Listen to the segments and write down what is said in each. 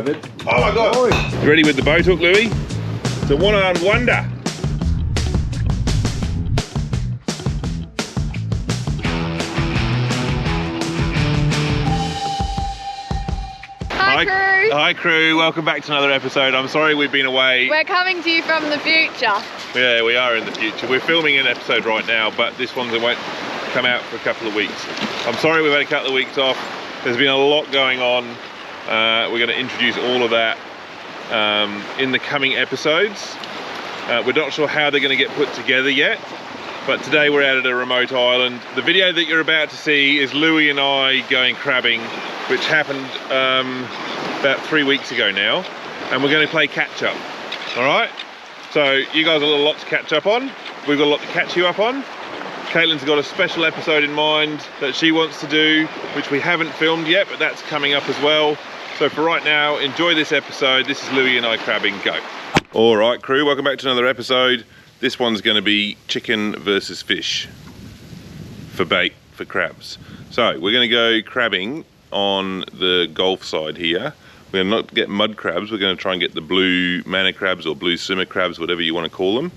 grab it. Oh my God! Oh. You ready with the boat hook, Louis? It's a one-armed wonder. Hi crew! Hi crew, welcome back to another episode. I'm sorry we've been away. We're coming to you from the future. Yeah, we are in the future. We're filming an episode right now, but this one won't come out for a couple of weeks. I'm sorry we've had a couple of weeks off. There's been a lot going on. We're going to introduce all of that in the coming episodes. We're not sure how they're going to get put together yet, but today we're out at a remote island. The video that you're about to see is Louis and I going crabbing, which happened about 3 weeks ago now, and we're going to play catch up. All right, so you guys have a lot to catch up on. We've got a lot to catch you up on. Caitlin's got a special episode in mind that she wants to do, which we haven't filmed yet, but that's coming up as well. So for right now, enjoy this episode. This is Louis and I crabbing. Go. All right, crew, welcome back to another episode. This one's going to be chicken versus fish for bait for crabs. So we're going to go crabbing on the Gulf side here. We're going to not get mud crabs. We're going to try and get the blue manna crabs or blue swimmer crabs, whatever you want to call them.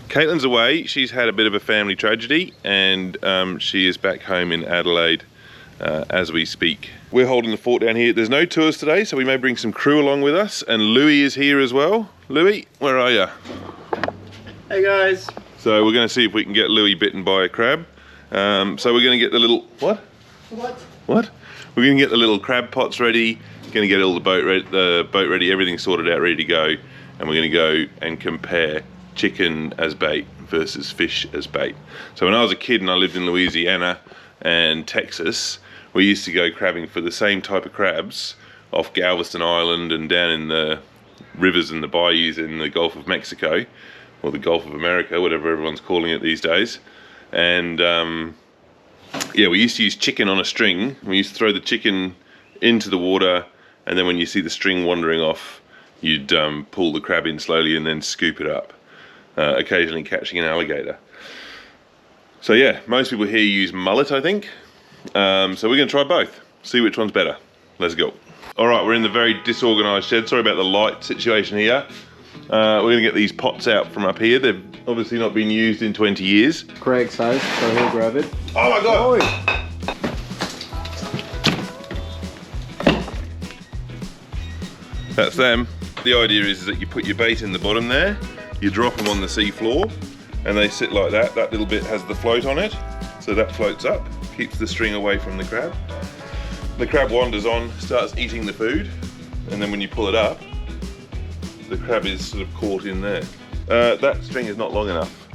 Caitlin's away. She's had a bit of a family tragedy, and she is back home in Adelaide as we speak. We're holding the fort down here. There's no tours today, so we may bring some crew along with us, and Louis is here as well. Louis, where are you? Hey guys. So we're going to see if we can get Louis bitten by a crab. So we're going to get the little... What? What? We're going to get the little crab pots ready, going to get all the boat ready, everything sorted out, ready to go, and we're going to go and compare chicken as bait versus fish as bait. So when I was a kid and I lived in Louisiana and Texas, we used to go crabbing for the same type of crabs off Galveston Island and down in the rivers and the bayous in the Gulf of Mexico, or the Gulf of America, whatever everyone's calling it these days. And yeah, we used to use chicken on a string. We used to throw the chicken into the water, and then when you see the string wandering off, you'd pull the crab in slowly and then scoop it up, occasionally catching an alligator. So yeah, most people here use mullet, I think. So we're going to try both, see which one's better. Let's go. All right, we're in the very disorganized shed. Sorry about the light situation here. We're going to get these pots out from up here. They've obviously not been used in 20 years. Craig's house, so he'll grab it. Oh my God! Oh. That's them. The idea is that you put your bait in the bottom there, you drop them on the sea floor, and they sit like that. That little bit has the float on it, so that floats up, keeps the string away from the crab. The crab wanders on, starts eating the food, and then when you pull it up, the crab is sort of caught in there. That string is not long enough,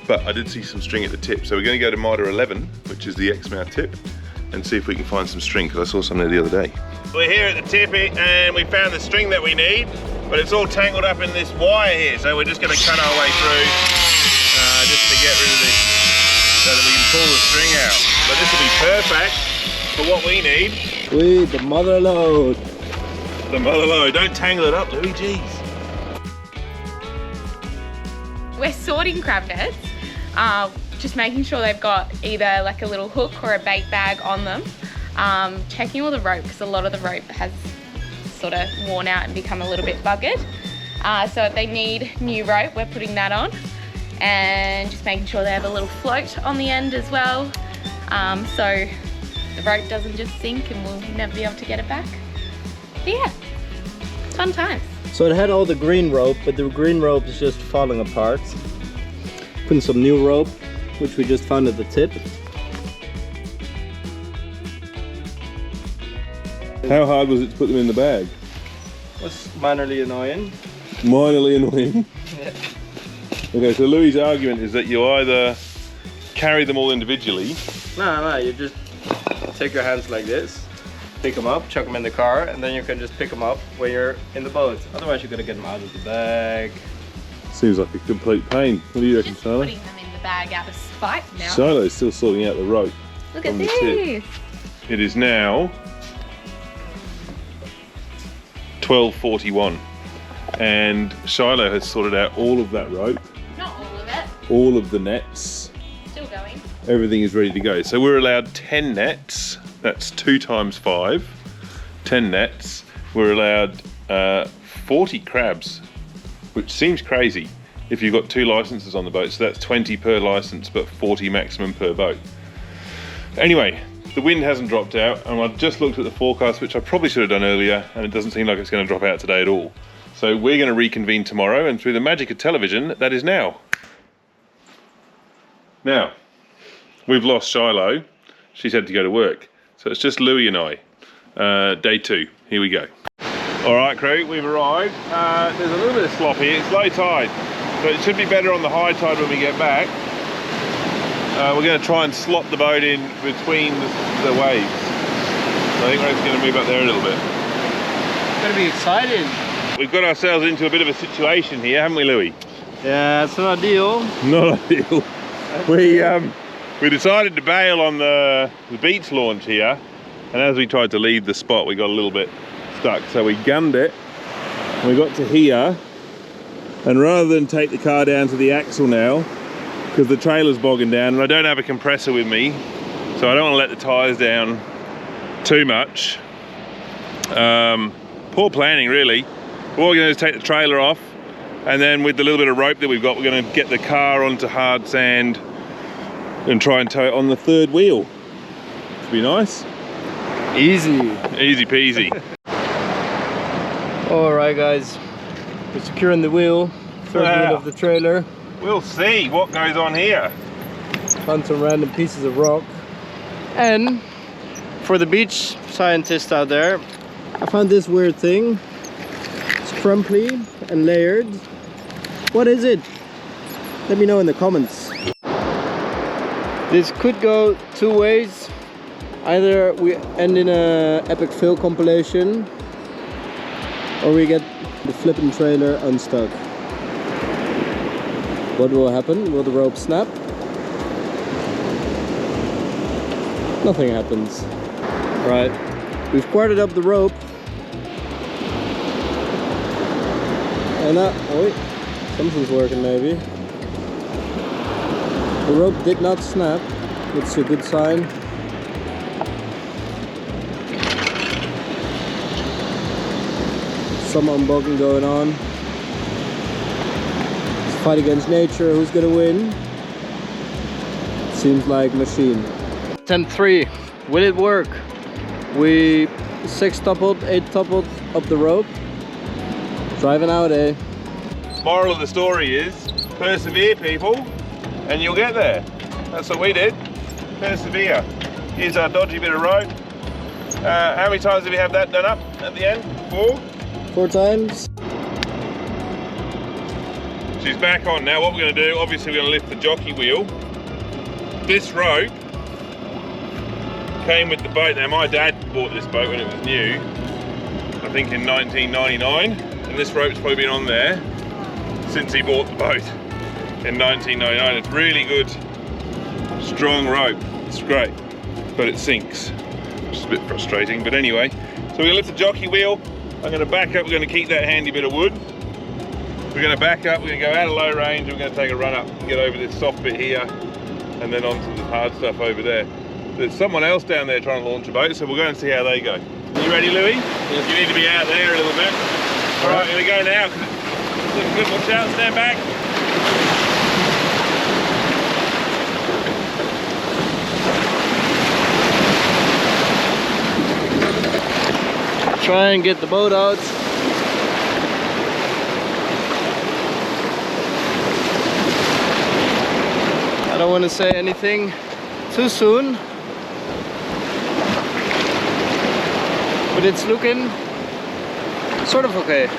but I did see some string at the tip, so we're going to go to Mitre 11, which is the Exmouth tip, and see if we can find some string, because I saw some there the other day. We're here at the tip and we found the string that we need, but it's all tangled up in this wire here, so we're just going to cut our way through just to get rid of this, so that we can pull the string out. But this will be perfect for what we need. The mother load. The mother load. Don't tangle it up, Louis, jeez. We're sorting crab nets, just making sure they've got either like a little hook or a bait bag on them. Checking all the rope, because a lot of the rope has sort of worn out and become a little bit buggered. So if they need new rope, we're putting that on. And just making sure they have a little float on the end as well. So the rope doesn't just sink and we'll never be able to get it back. But yeah, fun times. So it had all the green rope, but the green rope is just falling apart. Putting some new rope, which we just found at the tip. How hard was it to put them in the bag? Was minorly annoying. Minorly annoying? Yeah. Okay, so Louis' argument is that you either carry them all individually. No, you just take your hands like this, pick them up, chuck them in the car, and then you can just pick them up when you're in the boat. Otherwise you're gonna get them out of the bag. Seems like a complete pain. What do you reckon, Just Charlotte? putting them in the bag out of spite now. Charlotte's still sorting out the rope. Look at on the tip. this. It is now 12:41 and Shiloh has sorted out all of that rope, Not all of it. all of the nets, Still going. everything is ready to go. So we're allowed 10 nets, that's 2 times 5, 10 nets. we're allowed 40 crabs, which seems crazy if you've got 2 licenses on the boat. So that's 20 per license, but 40 maximum per boat. Anyway, the wind hasn't dropped out, and I've just looked at the forecast, which I probably should have done earlier, and it doesn't seem like it's going to drop out today at all. So we're going to reconvene tomorrow, and through the magic of television, that is now. Now, we've lost Shiloh. She's had to go to work. So it's just Louie and I. Day 2. Here we go. All right, crew, we've arrived. There's a little bit of slop here. It's low tide, so it should be better on the high tide when we get back. We're going to try and slot the boat in between the waves. So I think we're just going to move up there a little bit. It's going to be exciting. We've got ourselves into a bit of a situation here, haven't we, Louie? Yeah, it's not ideal. Not ideal. We decided to bail on the beach launch here, and as we tried to leave the spot, we got a little bit stuck. So we gunned it, and we got to here, and rather than take the car down to the axle now, because the trailer's bogging down, and I don't have a compressor with me, so I don't want to let the tyres down too much. Poor planning, really. What we're going to do is take the trailer off, and then with the little bit of rope that we've got, we're going to get the car onto hard sand and try and tow it on the 3rd wheel. Should be nice. Easy. Easy peasy. Alright guys, we're securing the wheel, 3rd wheel of the trailer. We'll see what goes on here. Found some random pieces of rock. And for the beach scientists out there, I found this weird thing. It's crumply and layered. What is it? Let me know in the comments. This could go 2 ways. Either we end in a epic fail compilation, or we get the flipping trailer unstuck. What will happen? Will the rope snap? Nothing happens. Right, we've quartered up the rope. And oh, something's working maybe. The rope did not snap, which is a good sign. Some unbogging going on. It's a fight against nature, who's gonna win? Seems like machine. 10-3, will it work? We 6-toppled, 8-toppled up the rope. Driving out, eh? Moral of the story is, persevere people, and you'll get there. That's what we did. Persevere. Here's our dodgy bit of rope. How many times did we have that done up at the end? 4? 4 times. She's back on now. What we're going to do, obviously we're going to lift the jockey wheel. This rope came with the boat. Now my dad bought this boat when it was new, I think in 1999, and this rope's probably been on there since he bought the boat in 1999. It's really good, strong rope. It's great, but it sinks, which is a bit frustrating. But anyway, so we're going to lift the jockey wheel. I'm going to back up. We're going to keep that handy bit of wood. We're going to back up. We're going to go out of low range. We're going to take a run up and get over this soft bit here, and then onto the hard stuff over there. There's someone else down there trying to launch a boat, so we'll go and see how they go. You ready, Louie? Yes. You need to be out there a little bit. All right, we're going to go now. It's looking good. Watch out. Stand back. Try and get the boat out. I don't want to say anything too soon, but it's looking sort of okay.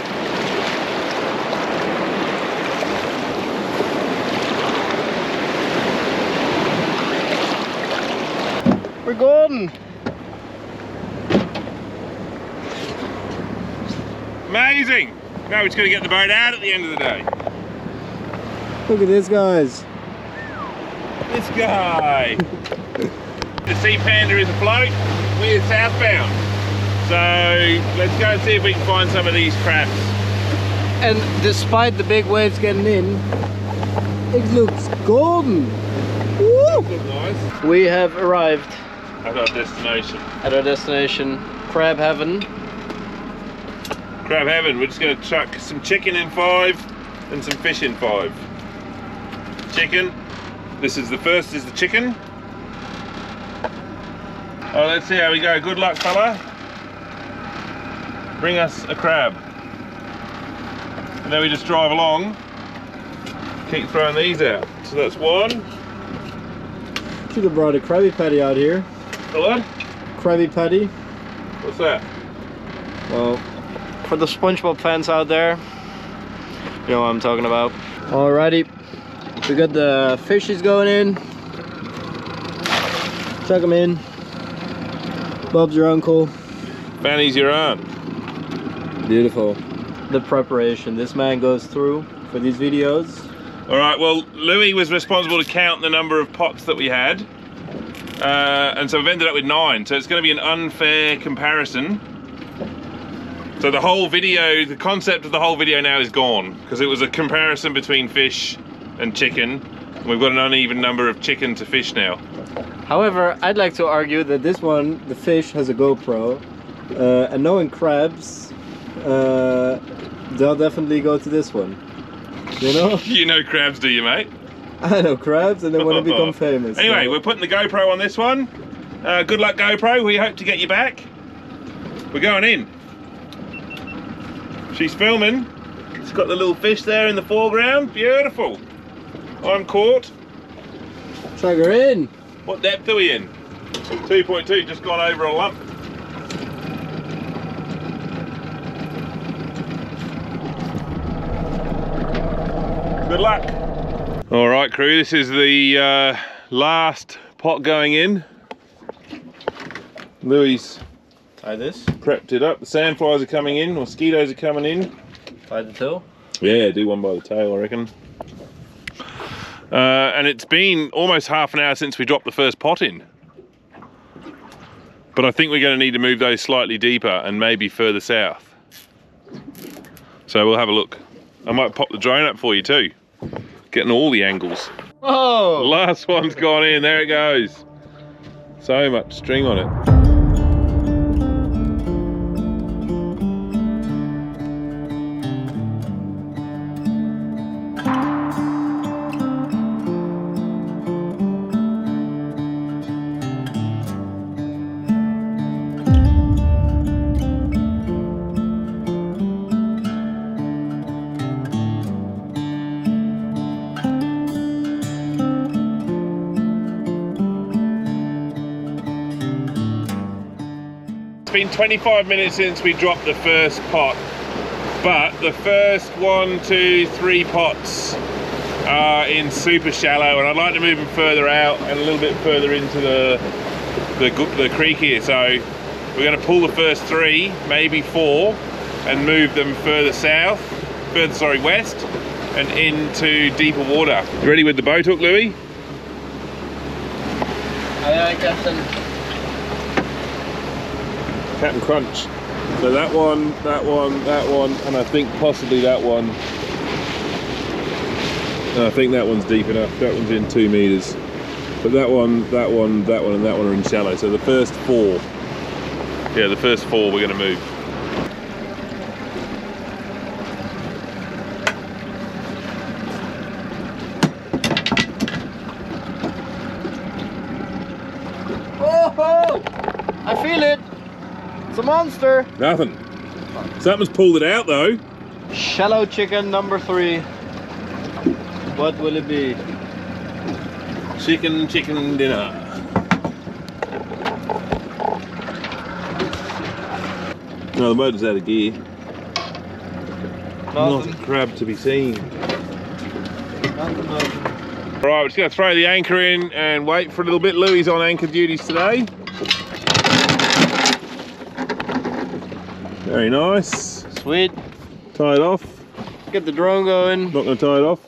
We're golden. Amazing! Now we're just going to get the boat out at the end of the day. Look at this, guys. This guy! The Sea Panda is afloat. We're southbound. So let's go and see if we can find some of these crabs. And despite the big waves getting in, it looks golden. Woo! Look nice. We have arrived At our destination. at our destination, Crab Heaven. Crab heaven. We're just going to chuck some chicken in 5 and some fish in 5. Chicken. This is the first is the chicken. Oh, let's see how we go. Good luck, fella. Bring us a crab. And then we just drive along. Keep throwing these out. So that's 1. Should have brought a Krabby Patty out here. A what? Krabby Patty. What's that? Well, for the SpongeBob fans out there, you know what I'm talking about. Alrighty, we got the fishies going in. Chuck them in. Bob's your uncle. Fanny's your aunt. Beautiful. The preparation this man goes through for these videos. Alright, well, Louis was responsible to count the number of pots that we had. And so we've ended up with 9. So it's going to be an unfair comparison. So the whole video, the concept of the whole video now is gone. Because it was a comparison between fish and chicken. And we've got an uneven number of chicken to fish now. However, I'd like to argue that this one, the fish, has a GoPro. And knowing crabs, they'll definitely go to this one. You know? You know crabs, do you, mate? I know crabs, and they want to become famous. Anyway, so. we're putting the GoPro on this one. Good luck, GoPro. We hope to get you back. We're going in. She's filming. It's got the little fish there in the foreground. Beautiful. I'm caught. Chuck her in. What depth are we in? 2.2, just gone over a lump. Good luck. All right, crew, this is the last pot going in. Louis Tie this. prepped it up. The sandflies are coming in, mosquitoes are coming in. By the tail. Yeah, do one by the tail, I reckon. And it's been almost half an hour since we dropped the first pot in. But I think we're going to need to move those slightly deeper and maybe further south. So we'll have a look. I might pop the drone up for you too. Getting all the angles. Oh! The last one's gone in, there it goes. So much string on it. It's been 25 minutes since we dropped the first pot, but the first 1, 2, 3 pots are in super shallow, and I'd like to move them further out and a little bit further into the creek here. So we're going to pull the first 3, maybe 4, and move them further west, and into deeper water. You ready with the boat hook, Louis? Aye, aye, Captain. Captain Crunch. So that one, and I think possibly that one. And I think that one's deep enough. That one's in 2 meters. But that one, and that one are in shallow. So the first 4. Yeah, the first 4 we're going to move. Oh! I feel it. It's a monster. Nothing. Something's pulled it out though. Shallow chicken number 3. What will it be? Chicken dinner. No, the motor's out of gear. Not a crab to be seen. Nothing. Right, we're just going to throw the anchor in and wait for a little bit. Louis on anchor duties today. Very nice. Sweet. Tie it off. Get the drone going. Not going to tie it off.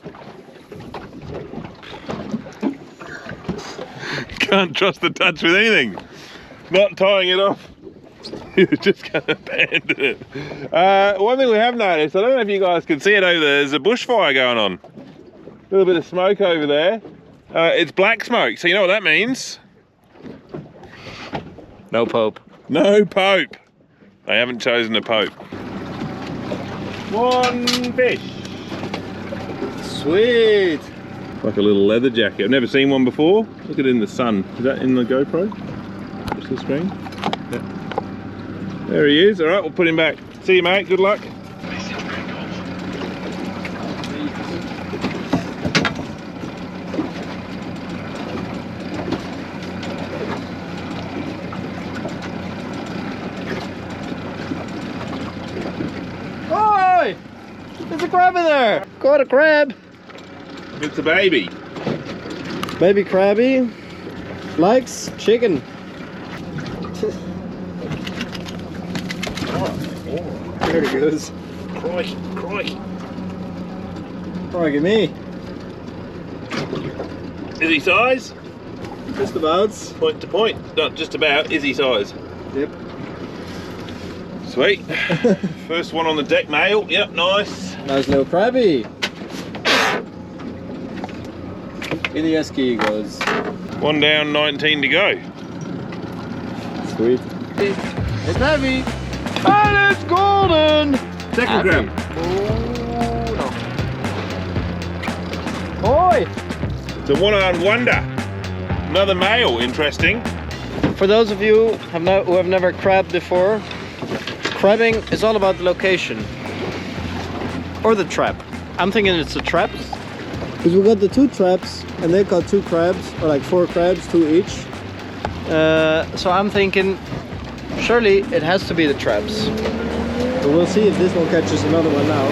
Can't trust the touch with anything. Not tying it off. You're just going to abandon it. One thing we have noticed, I don't know if you guys can see it over there, there's a bushfire going on. A little bit of smoke over there. It's black smoke, so you know what that means? No Pope. No Pope. They haven't chosen a Pope. One fish. Sweet. Like a little leather jacket. I've never seen one before. Look at it in the sun. Is that in the GoPro? Push the screen. Yeah. There he is. All right, we'll put him back. See you, mate. Good luck. Oi! There's a crab in there! Caught a crab! It's a baby. Baby crabby likes chicken. There he goes. Crikey, crikey. Crikey me. Is he size? Just about. Point to point. Not just about, is he size? Yep. Sweet. First one on the deck, male. Yep, nice. Nice little crabby. In the esky he goes. One down, 19 to go. Sweet. It's heavy. And it's golden. Second grab. Oh no. Oi! It's a one-armed wonder. Another male, interesting. For those of you who have never crabbed before, crabbing is all about the location. Or the trap. I'm thinking it's the traps. Because we got the 2 traps and they got 2 crabs, or like 4 crabs, 2 each. So I'm thinking, surely it has to be the traps. But we'll see if this one catches another one now.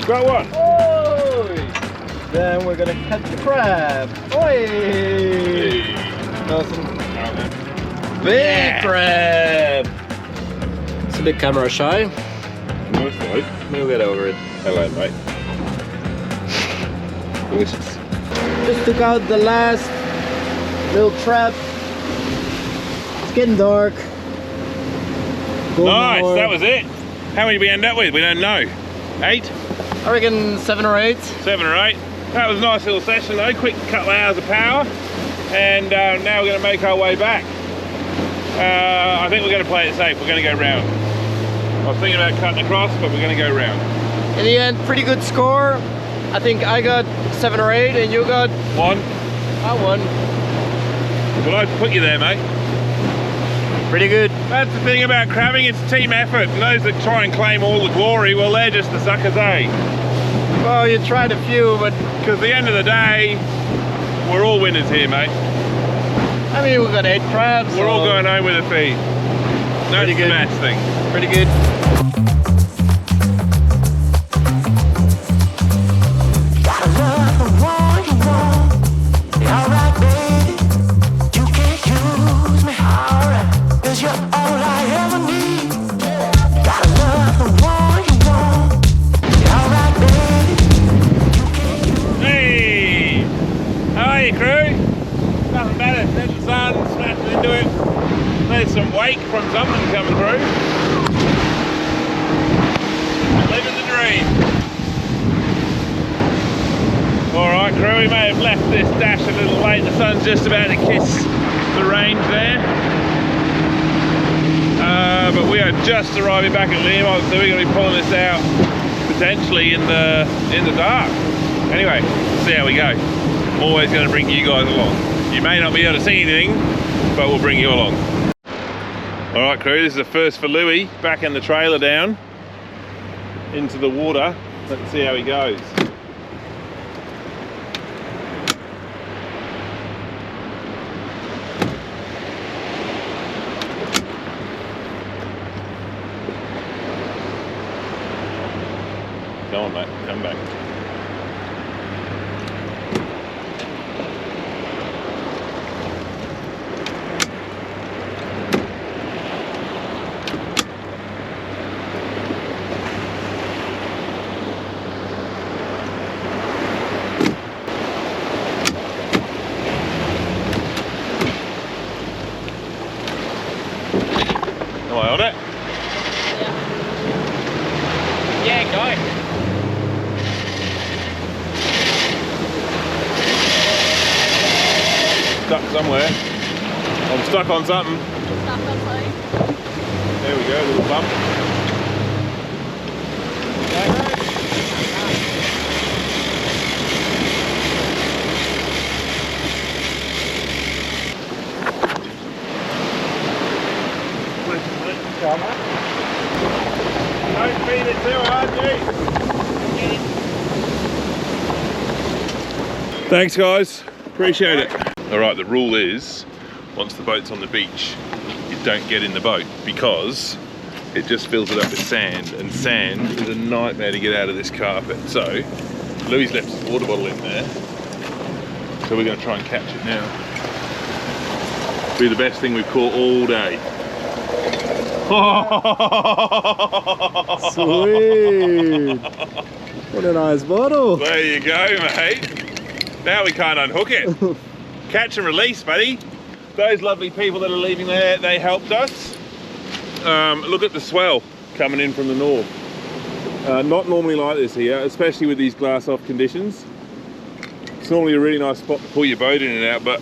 Got one. Oi! Then we're gonna catch the crab. Oi! Hey. Awesome. Big crab! It's a bit camera shy. Nice boy. We'll get over it. Hello, mate. Delicious. Just took out the last little trap. It's getting dark. Golden Nice, hour. that was it. How many did we end up with? We don't know. 8? I reckon 7 or 8. 7 or 8. That was a nice little session though. Quick couple of hours of power. And now we're going to make our way back. I think we're going to play it safe. We're going to go round. I was thinking about cutting across, but we're going to go round. In the end, pretty good score. I think I got 7 or 8 and you got... 1. I won. Well, I'd put you there, mate. Pretty good. That's the thing about crabbing, it's a team effort. And those that try and claim all the glory, well, they're just the suckers, eh? Well, you tried a few, but... Because at the end of the day, we're all winners here, mate. I mean, we got 8 crabs. We're all going home with a feed. That's Pretty the good. best thing. Pretty good. Hey! How are you, crew? Nothing better. There's the sun, smashing into it. There's some wake from something coming through. Living the dream. Alright, crew, we may have left this dash a little late. The sun's just about to kiss the range there. But we are just arriving back at Liam, so we're going to be pulling this out potentially in the dark. Anyway, see how we go. I'm always going to bring you guys along. You may not be able to see anything, but we'll bring you along. Alright crew, this is the first for Louis, backing the trailer down into the water. Let's see how he goes. Come on mate, come back. Am I on it? Yeah, go. Stuck somewhere. I'm stuck on something. There we go, little bump. Don't feed it too hard, G. Thanks guys, appreciate it. Alright, the rule is, once the boat's on the beach, you don't get in the boat because it just fills it up with sand, and sand is a nightmare to get out of this carpet. So, Louis left his water bottle in there, so we're going to try and catch it now. Be the best thing we've caught all day. Sweet! What a nice bottle! There you go, mate. Now we can't unhook it. Catch and release, buddy. Those lovely people that are leaving there, they helped us. Look at the swell coming in from the north. Not normally like this here, especially with these glass off conditions. It's normally a really nice spot to pull your boat in and out, but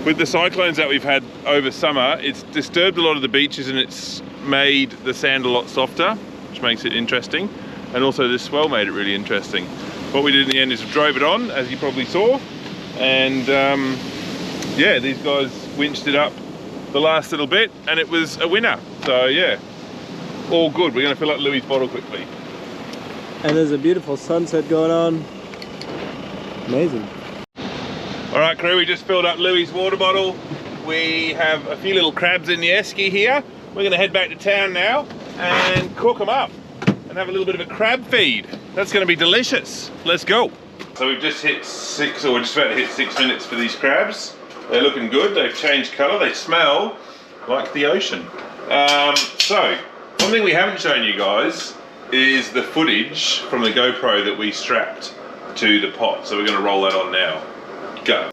with the cyclones that we've had over summer, it's disturbed a lot of the beaches and it's made the sand a lot softer, which makes it interesting. And also this swell made it really interesting. What we did in the end is we drove it on, as you probably saw, and yeah, these guys winched it up the last little bit and it was a winner. So yeah, all good. We're going to fill up Louis' bottle quickly. And there's a beautiful sunset going on. Amazing. All right, crew, we just filled up Louis' water bottle. We have a few little crabs in the esky here. We're going to head back to town now and cook them up and have a little bit of a crab feed. That's going to be delicious. Let's go. So we've just hit 6, or we're just about to hit 6 minutes for these crabs. They're looking good. They've changed colour. They smell like the ocean. So one thing we haven't shown you guys is the footage from the GoPro that we strapped to the pot. So we're going to roll that on now. Go.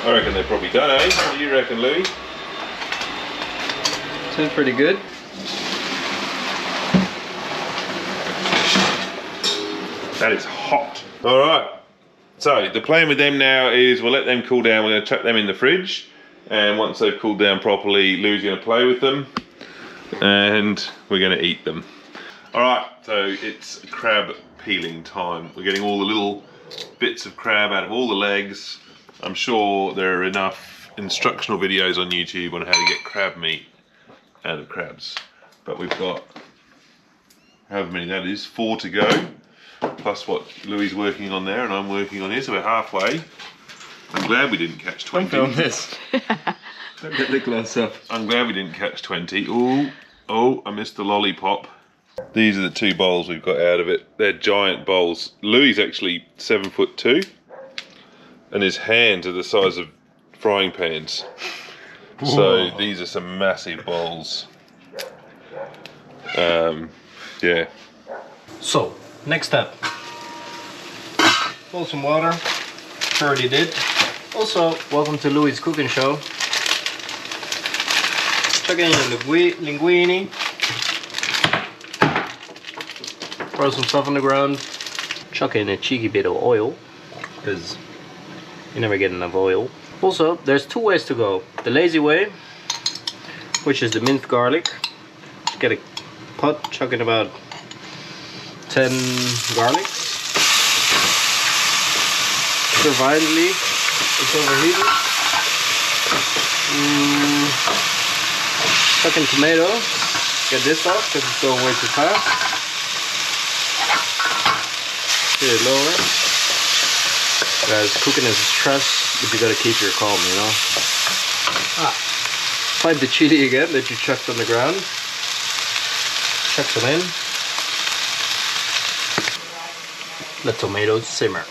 I reckon they're probably done, eh? What do you reckon, Louis? Sounds pretty good. That is hot. All right. So the plan with them now is we'll let them cool down. We're going to chuck them in the fridge, and once they've cooled down properly, Louis is going to play with them, and we're going to eat them. All right. So it's crab peeling time. We're getting all the little bits of crab out of all the legs. I'm sure there are enough instructional videos on YouTube on how to get crab meat out of crabs, but we've got however many that is, 4 to go, plus what Louis is working on there and I'm working on here, so we're halfway. I'm glad we didn't catch 20. Don't film this. Don't get the glass up. I'm glad we didn't catch 20. Oh, I missed the lollipop. These are the 2 bowls we've got out of it. They're giant bowls. Louis is actually 7'2", and his hands are the size of frying pans. Whoa. So these are some massive bowls. Yeah. So, next step. Pour some water. Already did. Also, welcome to Louis' cooking show. Chuck in your linguine. Throw some stuff on the ground. Chuck in a cheeky bit of oil, because you never get enough oil. Also, there's 2 ways to go. The lazy way, which is the minced garlic. Just get a pot, chuck in about 10 garlics. Stir violently. It's overheated. Chuck in tomatoes. get this off because it's going way too fast. Get it lower. Guys, cooking is stress, but you gotta keep your calm, you know. Find the chili again that you chucked on the ground. Chuck some in. Let tomatoes simmer.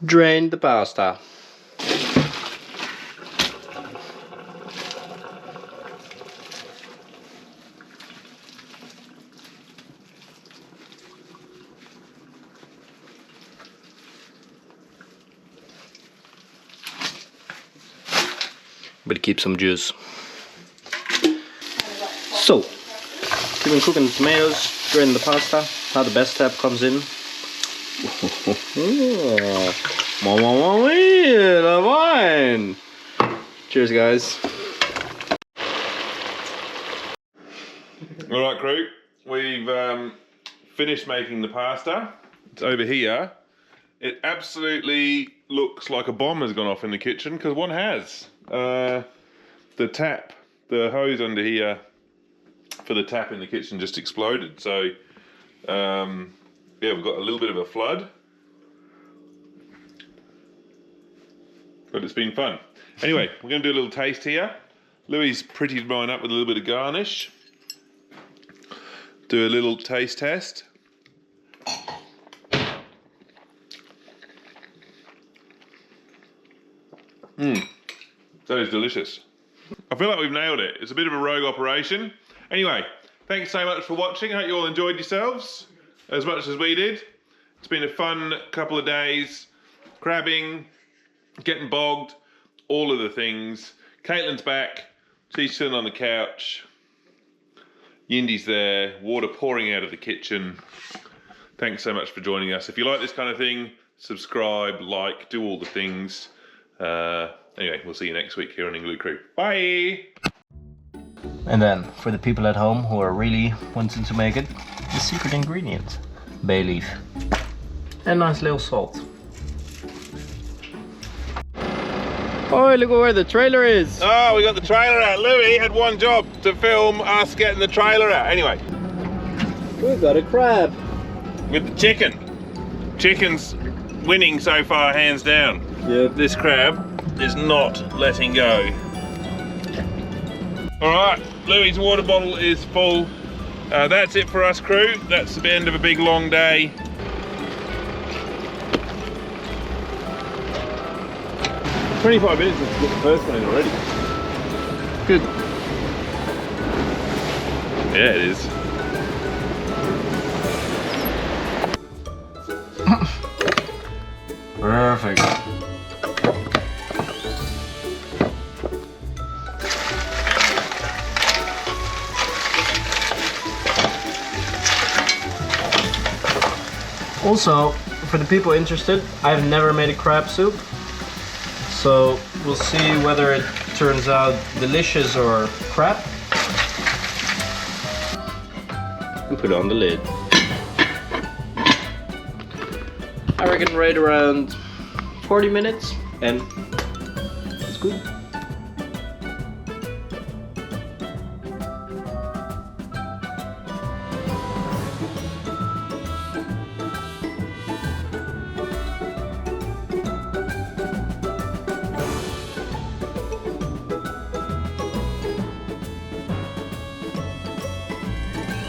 Drain the pasta. But keep some juice. So, keep on cooking the tomatoes, drain the pasta. Now the best step comes in. The wine. Cheers, guys. All right, crew. We've finished making the pasta. It's over here. It absolutely looks like a bomb has gone off in the kitchen because one has. The tap, the hose under here for the tap in the kitchen just exploded. So, yeah, we've got a little bit of a flood. But it's been fun. Anyway, we're going to do a little taste here. Louis prettied mine up with a little bit of garnish. Do a little taste test. That is delicious. I feel like we've nailed it. It's a bit of a rogue operation. Anyway, thanks so much for watching. I hope you all enjoyed yourselves as much as we did. It's been a fun couple of days. Crabbing, getting bogged, all of the things. Caitlin's back. She's sitting on the couch. Yindy's there. Water pouring out of the kitchen. Thanks so much for joining us. If you like this kind of thing, subscribe, like, do all the things. Anyway, we'll see you next week here on Ningaloo Crew. Bye! And then, for the people at home who are really wanting to make it, the secret ingredient. Bay leaf. And nice little salt. Oh, look where the trailer is! Oh, we got the trailer out. Louis had one job, to film us getting the trailer out. Anyway. We've got a crab. With the chicken. Chicken's winning so far, hands down. Yep. This crab is not letting go. Alright, Louis' water bottle is full. That's it for us, crew. That's the end of a big long day. "25 minutes to get the first one in already." Good. Yeah, it is. Perfect. Also, for the people interested, I've never made a crab soup. So we'll see whether it turns out delicious or crap. And put on the lid. I reckon right around 40 minutes and